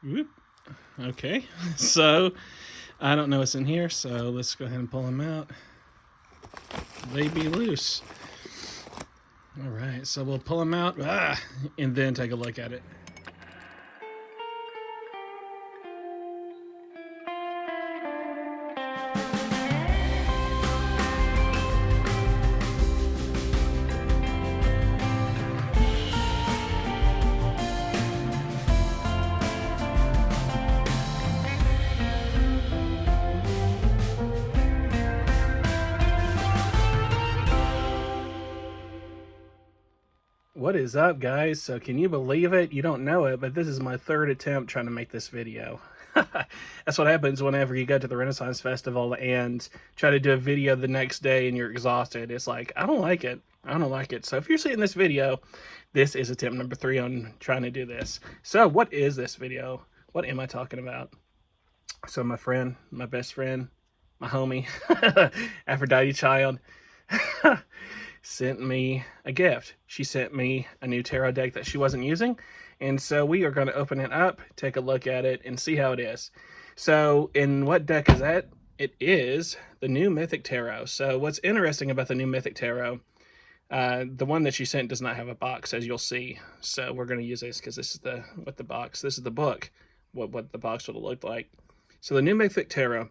Whoop. Okay, so I don't know what's in here, so let's go ahead and pull them out. They be loose. All right, so we'll pull them out and then take a look at it. What is up, guys? So can you believe it? You don't know it, but this is my third attempt trying to make this video. That's what happens whenever you go to the Renaissance Festival and try to do a video the next day and you're exhausted. It's like, I don't like it. I don't like it. So if you're seeing this video, this is attempt number 3 on trying to do this. So what is this video? What am I talking about? So my friend, my best friend, my homie, Aphrodite Child, sent me a gift. She sent me a new tarot deck that she wasn't using, and so we are going to open it up, take a look at it, and see how it is. So, in what deck is that? It is the new Mythic Tarot. So, what's interesting about the new Mythic Tarot, the one that she sent does not have a box, as you'll see. So, we're going to use this because this is the this is the book, what the box would have looked like. So, the new Mythic Tarot.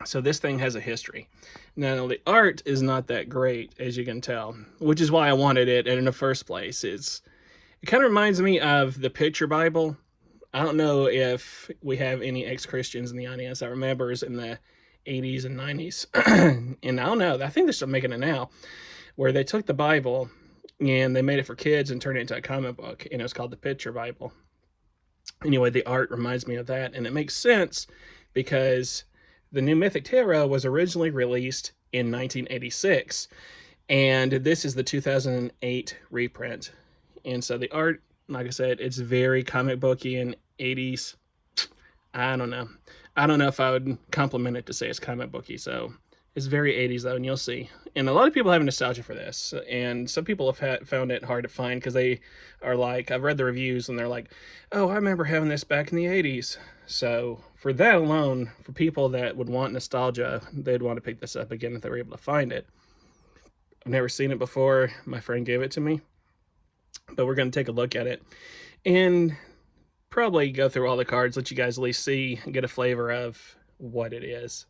So this thing has a history. Now, the art is not that great, as you can tell, which is why I wanted it in the first place. It kind of reminds me of the picture Bible. I don't know if we have any ex-Christians in the audience that remembers in the 80s and 90s. And I don't know, I think they're still making it now, where they took the Bible and they made it for kids and turned it into a comic book, and it was called the picture Bible. Anyway, the art reminds me of that, and it makes sense because the new Mythic Tarot was originally released in 1986, and this is the 2008 reprint. And so the art, like I said, it's very comic booky and 80s. I don't know. I don't know if I would compliment it to say it's comic booky, so it's very 80s though, and you'll see. And a lot of people have nostalgia for this, and some people have found it hard to find because they are like, I've read the reviews and they're like, oh, I remember having this back in the 80s. So for that alone, for people that would want nostalgia, they'd want to pick this up again if they were able to find it. I've never seen it before. My friend gave it to me, but we're going to take a look at it and probably go through all the cards, let you guys at least see and get a flavor of what it is.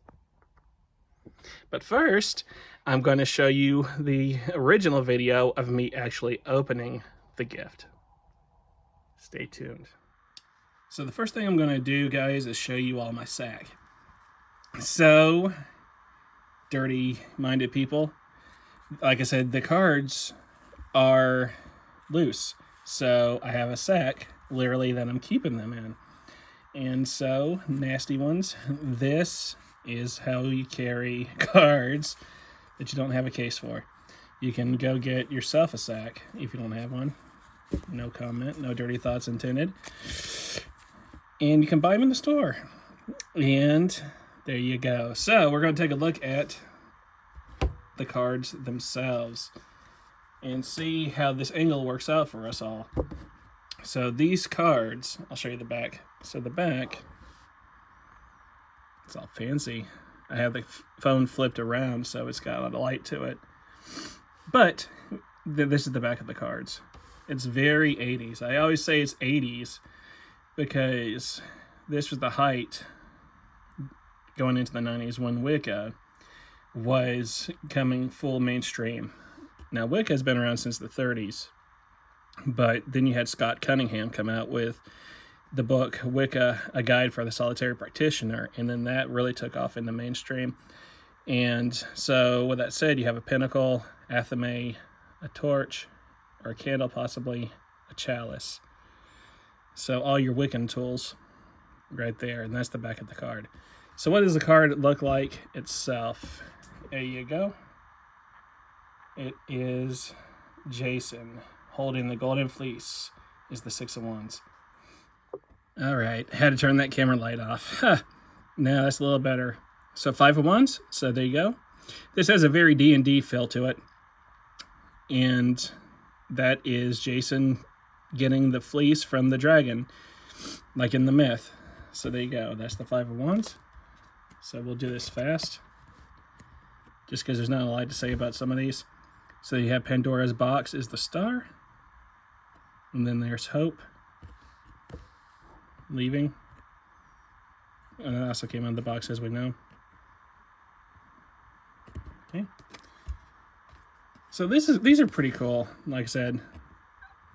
But first, I'm going to show you the original video of me actually opening the gift. Stay tuned. So the first thing I'm going to do, guys, is show you all my sack. So, dirty-minded people, like I said, the cards are loose. So I have a sack, literally, that I'm keeping them in. And so, nasty ones, this is how you carry cards that you don't have a case for. You can go get yourself a sack if you don't have one. No comment, no dirty thoughts intended. And you can buy them in the store. And there you go. So we're going to take a look at the cards themselves and see how this angle works out for us all. So these cards, I'll show you the back. So the back, it's all fancy. I have the phone flipped around, so it's got a lot of light to it. But this is the back of the cards. It's very 80s. I always say it's 80s because this was the height going into the 90s when Wicca was coming full mainstream. Now, Wicca has been around since the 30s, but then you had Scott Cunningham come out with the book Wicca, A Guide for the Solitary Practitioner, and then that really took off in the mainstream. And so with that said, you have a pentacle, athame, a torch, or a candle, possibly a chalice. So all your Wiccan tools right there, and that's the back of the card. So what does the card look like itself? There you go. It is Jason holding the golden fleece, is the 6 of Wands. All right, had to turn that camera light off. Now that's a little better. So 5 of Wands, so there you go. This has a very D&D feel to it. And that is Jason getting the fleece from the dragon. like in the myth. So there you go. That's the Five of Wands. So we'll do this fast, just because there's not a lot to say about some of these. So you have Pandora's box is the star, and then there's hope, leaving, and that also came out of the box, as we know. Okay. So these are pretty cool. Like I said,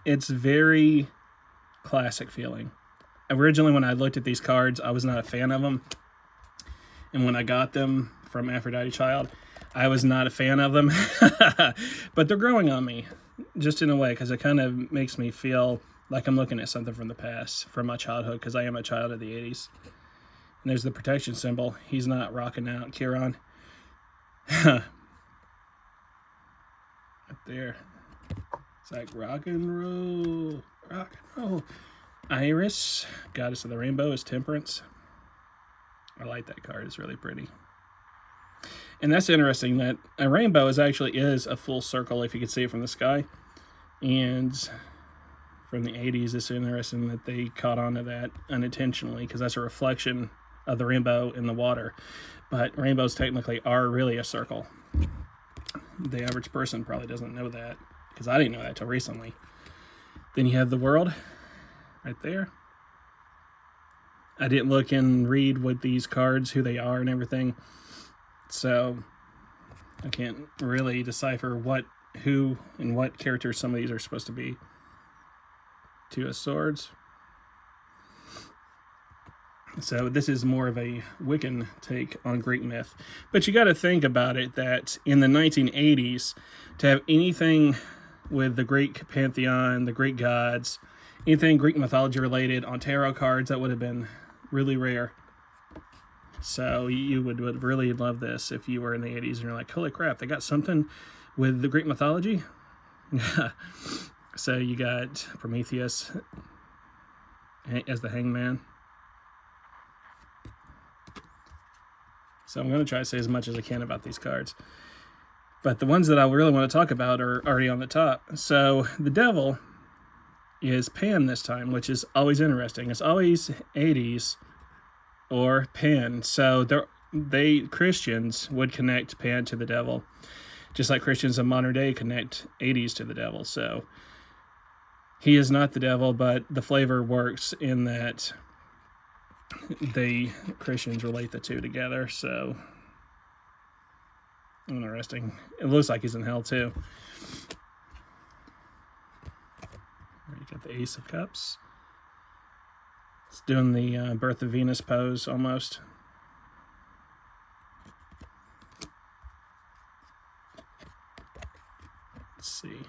it's very classic feeling. Originally, when I looked at these cards, I was not a fan of them. And when I got them from Aphrodite Child, I was not a fan of them. But they're growing on me, just in a way, because it kind of makes me feel like I'm looking at something from the past, from my childhood, because I am a child of the 80s. And there's the protection symbol. He's not rocking out, Chiron. Right there. It's like rock and roll, rock and roll. Iris, goddess of the rainbow, is Temperance. I like that card. It's really pretty. And that's interesting that a rainbow is a full circle if you could see it from the sky. And from the 80s, it's interesting that they caught on to that unintentionally, because that's a reflection of the rainbow in the water. But rainbows technically are really a circle. The average person probably doesn't know that, because I didn't know that till recently. Then you have the World right there. I didn't look and read with these cards who they are and everything, so I can't really decipher who and what characters some of these are supposed to be. Two of Swords. So this is more of a Wiccan take on Greek myth. But you got to think about it, that in the 1980s, to have anything with the Greek pantheon, the Greek gods, anything Greek mythology related on tarot cards, that would have been really rare. So you would really love this if you were in the 80s and you're like, holy crap, they got something with the Greek mythology? So you got Prometheus as the hangman. So I'm going to try to say as much as I can about these cards. But the ones that I really want to talk about are already on the top. So the devil is Pan this time, which is always interesting. It's always 80s or Pan. So Christians would connect Pan to the devil, just like Christians of modern day connect 80s to the devil. So he is not the devil, but the flavor works in that Christians relate the two together. So interesting. It looks like he's in hell too. You got the Ace of Cups. It's doing the Birth of Venus pose almost. Let's see.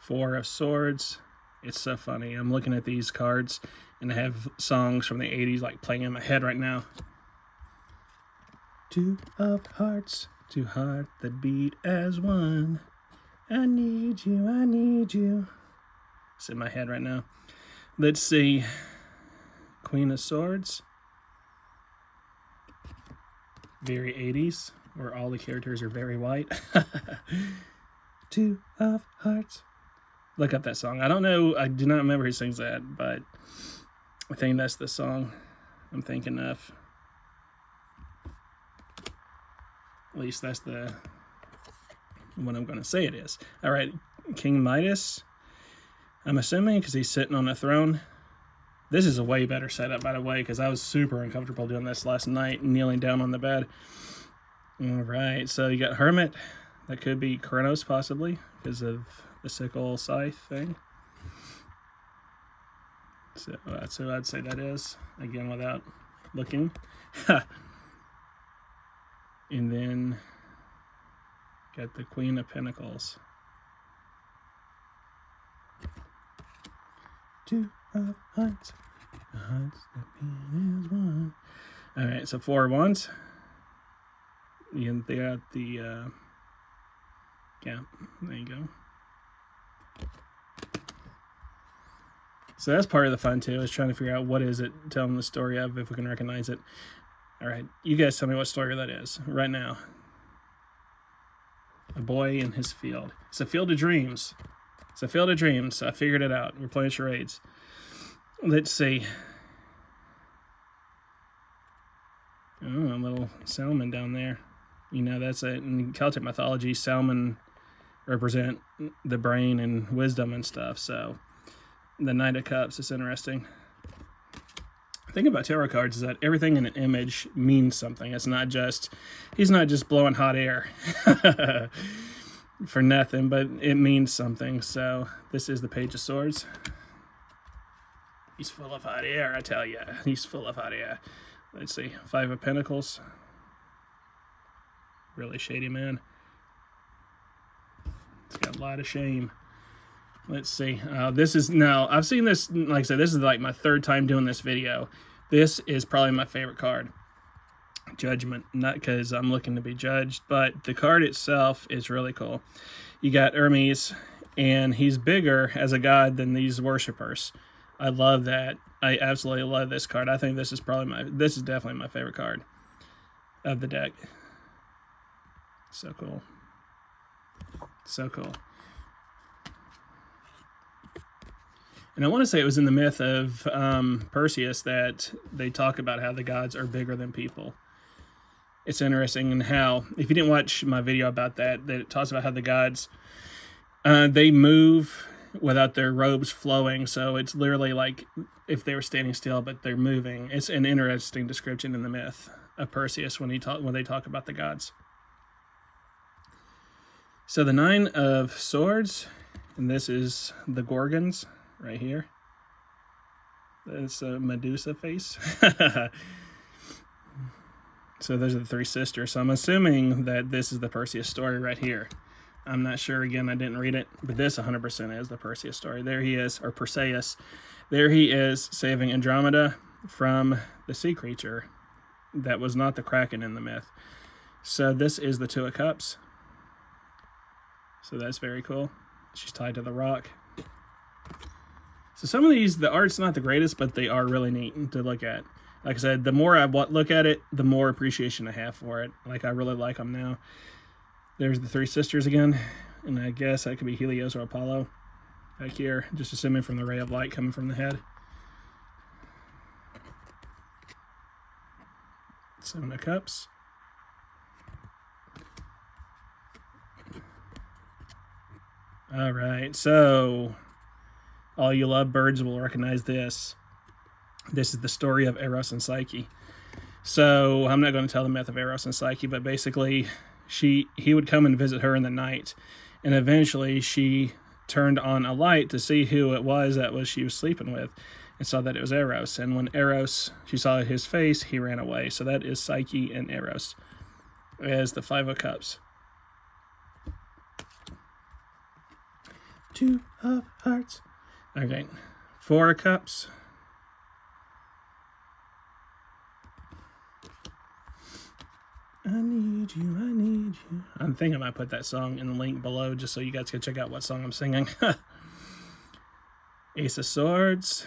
Four of Swords. It's so funny. I'm looking at these cards and I have songs from the 80s like playing in my head right now. Two of Hearts, two hearts that beat as one. I need you, I need you. It's in my head right now. Let's see. Queen of Swords. Very 80s, where all the characters are very white. Two of Hearts. Look up that song. I don't know, I do not remember who sings that, but I think that's the song I'm thinking of. At least that's the what I'm going to say it is. All right, King Midas. I'm assuming because he's sitting on a throne. This is a way better setup, by the way, because I was super uncomfortable doing this last night, kneeling down on the bed. All right, so you got Hermit. That could be Kronos, possibly, because of the sickle scythe thing. So that's who I'd say that is, again, without looking. And then got the Queen of Pentacles. Two of Hearts, the hearts that beat as one. All right, so Four of Wands. And they got the yeah, there you go. So that's part of the fun too, is trying to figure out what is it telling the story of, if we can recognize it. All right, you guys tell me what story that is right now. A boy in his field. It's a field of dreams. It's a field of dreams. I figured it out. We're playing charades. Let's see. Oh, a little salmon down there. You know, that's it. In Celtic mythology, salmon represent the brain and wisdom and stuff. So the Knight of Cups is interesting. The thing about tarot cards is that everything in an image means something. It's not just, he's not just blowing hot air for nothing, but it means something. So this is the Page of Swords. He's full of hot air, I tell you. He's full of hot air. Let's see, Five of Pentacles. Really shady man. It's got a lot of shame. Let's see. This is, now, I've seen this, like I said, this is like my third time doing this video. This is probably my favorite card. Judgment. Not because I'm looking to be judged, but the card itself is really cool. You got Hermes, and he's bigger as a god than these worshippers. I love that. I absolutely love this card. I think this is probably this is definitely my favorite card of the deck. So cool. So cool. And I want to say it was in the myth of Perseus that they talk about how the gods are bigger than people. It's interesting in how, if you didn't watch my video about that, that it talks about how the gods, they move without their robes flowing. So it's literally like if they were standing still, but they're moving. It's an interesting description in the myth of Perseus when they talk about the gods. So the Nine of Swords, and this is the Gorgons right here. That's a Medusa face. So those are the three sisters. So I'm assuming that this is the Perseus story right here. I'm not sure. Again, I didn't read it, but this 100% is the Perseus story. There he is, or Perseus. There he is, saving Andromeda from the sea creature that was not the Kraken in the myth. So this is the Two of Cups. So that's very cool. She's tied to the rock. So some of these, the art's not the greatest, but they are really neat to look at. Like I said, the more I look at it, the more appreciation I have for it. Like, I really like them now. There's the three sisters again, and I guess that could be Helios or Apollo back here, just assuming from the ray of light coming from the head. Seven of Cups. All right, so all you lovebirds will recognize this. This is the story of Eros and Psyche. So I'm not going to tell the myth of Eros and Psyche, but basically he would come and visit her in the night, and eventually she turned on a light to see who it was that she was sleeping with, and saw that it was Eros. And when she saw his face, he ran away. So that is Psyche and Eros as the Five of Cups. Two of Hearts. Okay, Four of Cups. I need you, I need you. I think I might put that song in the link below just so you guys can check out what song I'm singing. Ace of Swords.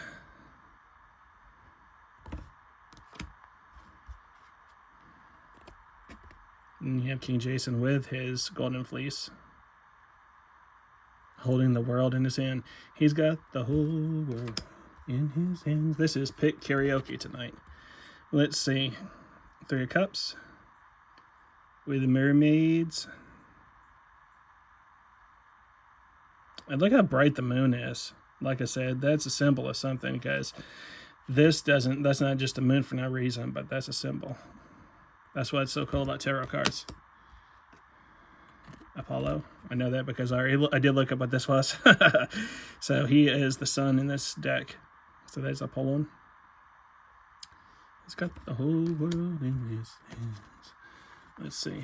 And you have King Jason with his golden fleece, holding the world in his hand. He's got the whole world in his hands. This is Pick Karaoke tonight. Let's see. Three of Cups. With the mermaids. And look how bright the moon is. Like I said, that's a symbol of something, because that's not just a moon for no reason, but that's a symbol. That's what's so cool about tarot cards. Apollo. I know that because I did look up what this was. So he is the sun in this deck. So there's Apollon. He's got the whole world in his hands. Let's see.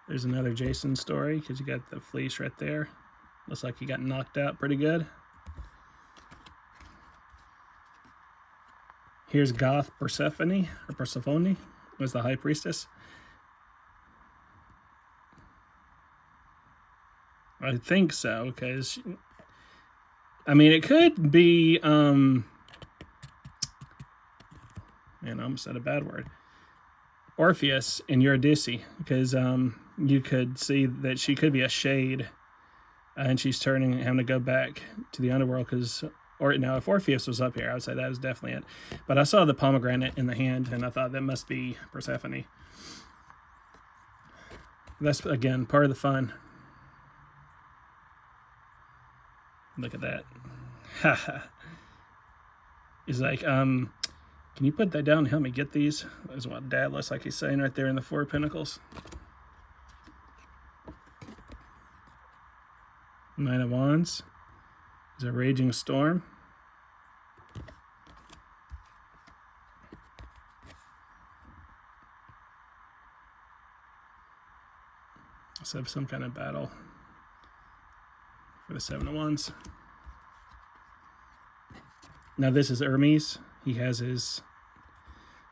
There's another Jason story, because you got the fleece right there. Looks like he got knocked out pretty good. Here's Goth Persephone, was the high priestess. I think so, because, I mean, it could be, man, I almost said a bad word. Orpheus and Eurydice, because you could see that she could be a shade, and she's having to go back to the underworld because Or no, if Orpheus was up here, I would say that was definitely it. But I saw the pomegranate in the hand, and I thought that must be Persephone. That's, again, part of the fun. Look at that. Haha. He's like, can you put that down and help me get these? That's what Dad looks like he's saying right there in the Four of Pentacles. Nine of Wands. Is a raging storm. Let's have some kind of battle for the Seven of Wands. Now this is Hermes. He has his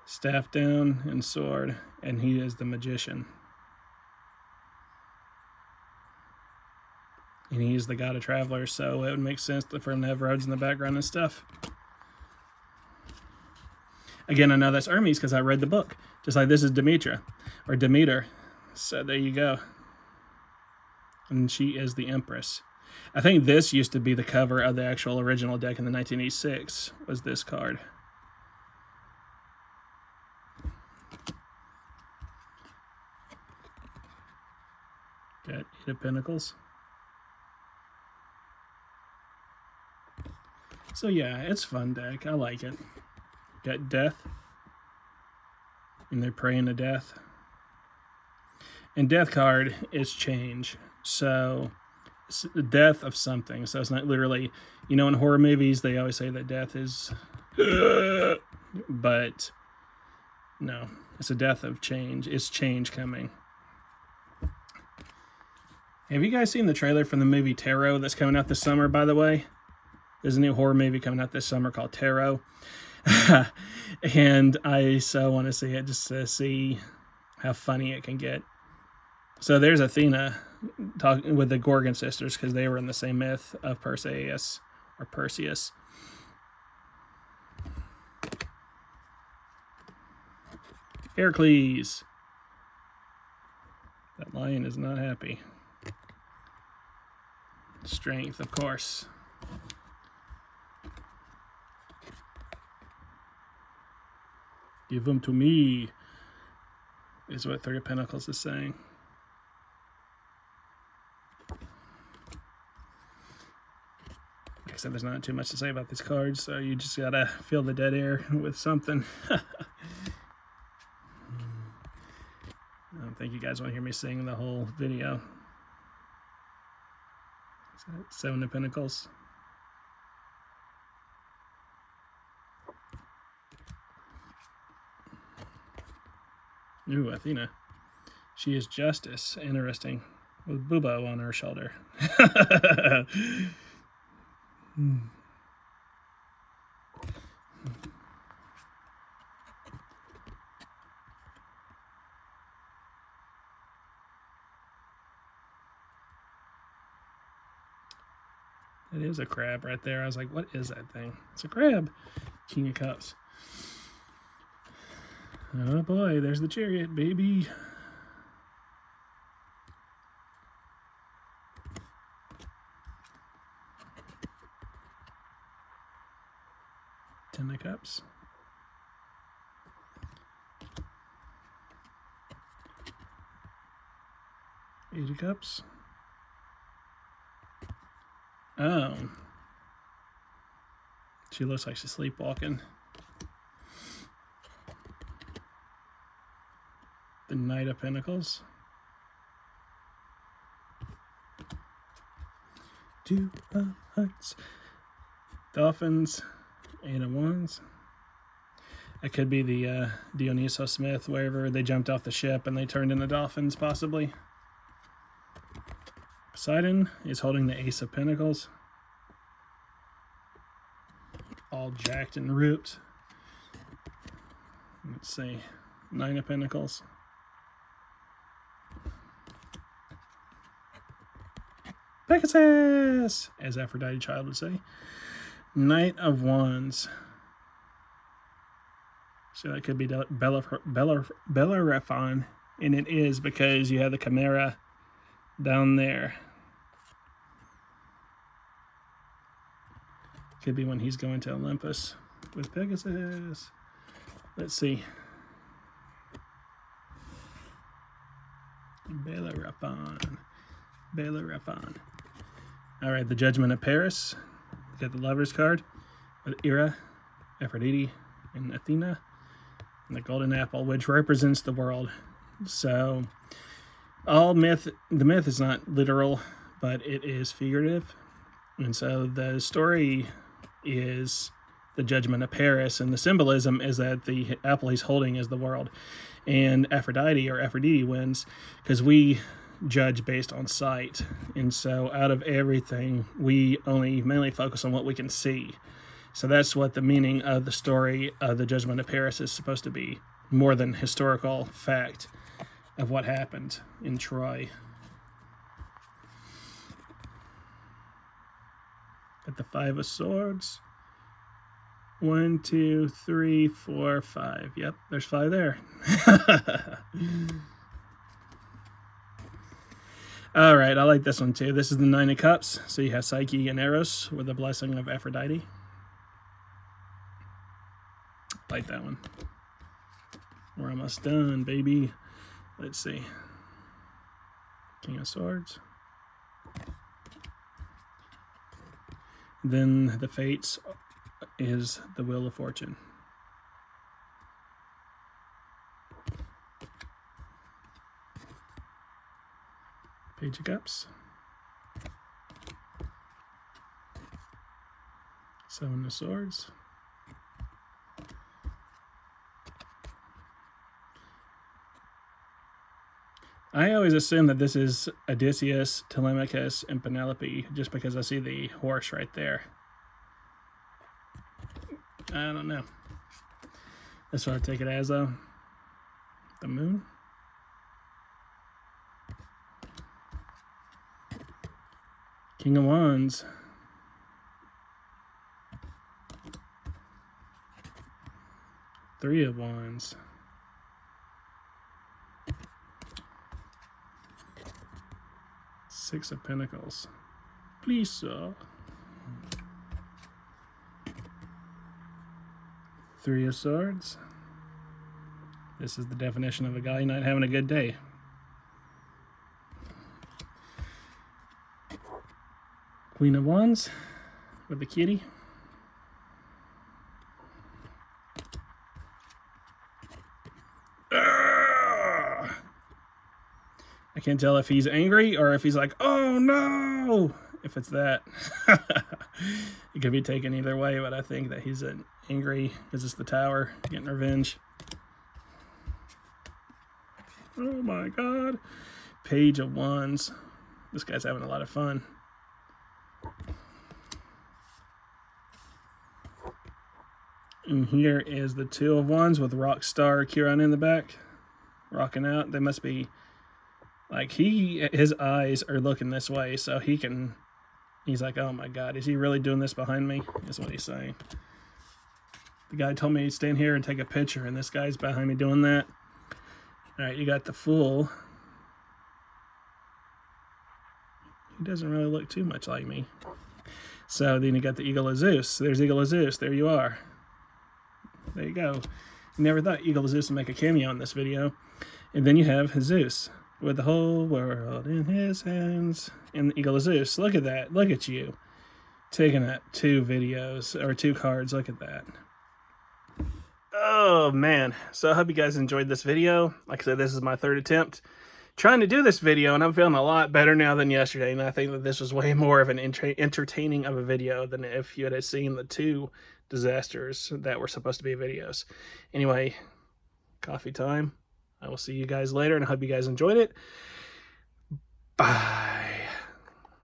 staff down and sword, and he is the magician. And he is the god of travelers, so it would make sense for him to have roads in the background and stuff. Again, I know that's Hermes because I read the book. Just like this is Demeter. So there you go. And she is the Empress. I think this used to be the cover of the actual original deck in the 1986, was this card. Got Eight of Pentacles. So yeah, it's a fun deck. I like it. Got Death. And they're praying to death. And Death card is change. So it's the death of something. So it's not literally, you know, in horror movies, they always say that death is, but no, it's a death of change. It's change coming. Have you guys seen the trailer from the movie Tarot that's coming out this summer, by the way? There's a new horror movie coming out this summer called Tarot. And I so want to see it just to see how funny it can get. So there's Athena talking with the Gorgon sisters because they were in the same myth of Perseus or Perseus. Heracles. That lion is not happy. Strength, of course. Give them to me, is what Three of Pentacles is saying. Like I said, there's not too much to say about these cards, so you just gotta fill the dead air with something. I don't think you guys want to hear me sing the whole video. Seven of Pentacles. Ooh, Athena. She is justice. Interesting. With Bubo on her shoulder. It is a crab right there. I was like, what is that thing? It's a crab. King of Cups. Oh boy, there's the Chariot, baby. Ten of Cups. Eight of Cups. Oh. She looks like she's sleepwalking. The Knight of Pentacles. Two of Hearts. Dolphins. Eight of Wands. That could be the Dionysos Smith, wherever they jumped off the ship and they turned into dolphins, possibly. Poseidon is holding the Ace of Pentacles. All jacked and ripped. Let's see. Nine of Pentacles. Pegasus, as Aphrodite Child would say. Knight of Wands. So that could be Bellerophon, and it is because you have the Chimera down there. Could be when he's going to Olympus with Pegasus. Let's see. Bellerophon. All right, the Judgment of Paris. You got the Lover's card with Hera, Aphrodite, and Athena, and the Golden Apple, which represents the world. So, the myth is not literal, but it is figurative. And so the story is the Judgment of Paris, and the symbolism is that the apple he's holding is the world. And Aphrodite wins because we judge based on sight. And so out of everything, we only mainly focus on what we can see. So that's what the meaning of the story of the Judgment of Paris is supposed to be, more than historical fact of what happened in Troy. At the Five of Swords. 1, 2, 3, 4, 5. Yep, there's 5 there. All right, I like this one too. This is the Nine of Cups. So you have Psyche and Eros with the blessing of Aphrodite. Like that one. We're almost done, baby. Let's see. King of Swords. Then the Fates is the Wheel of Fortune. Page of Cups. Seven of Swords. I always assume that this is Odysseus, Telemachus, and Penelope, just because I see the horse right there. I don't know. That's what I take it as, though. The Moon. King of Wands. Three of Wands. Six of Pentacles. Please, sir. Three of Swords. This is the definition of a guy not having a good day. Queen of Wands with the kitty. I can't tell if he's angry or if he's like, oh no, if it's that. It could be taken either way, but I think that he's angry because it's the Tower, getting revenge. Oh my God. Page of Wands. This guy's having a lot of fun. And here is the Two of Wands with Rockstar Chiron in the back, rocking out. They must be, like, his eyes are looking this way, so he's like, oh my God, is he really doing this behind me? Is what he's saying. The guy told me to stand here and take a picture, and this guy's behind me doing that. All right, you got the Fool. He doesn't really look too much like me. So then you got the Eagle of Zeus. There's Eagle of Zeus. There you are. There you go. Never thought Eagle of Zeus would make a cameo in this video. And then you have Zeus with the whole world in his hands. And the Eagle of Zeus. Look at that. Look at you. Taking that 2 videos, or 2 cards. Look at that. Oh, man. So I hope you guys enjoyed this video. Like I said, this is my 3rd attempt trying to do this video, and I'm feeling a lot better now than yesterday. And I think that this was way more of an entertaining of a video than if you had seen the 2 disasters that were supposed to be videos. Anyway, coffee time. I will see you guys later, and I hope you guys enjoyed it. Bye.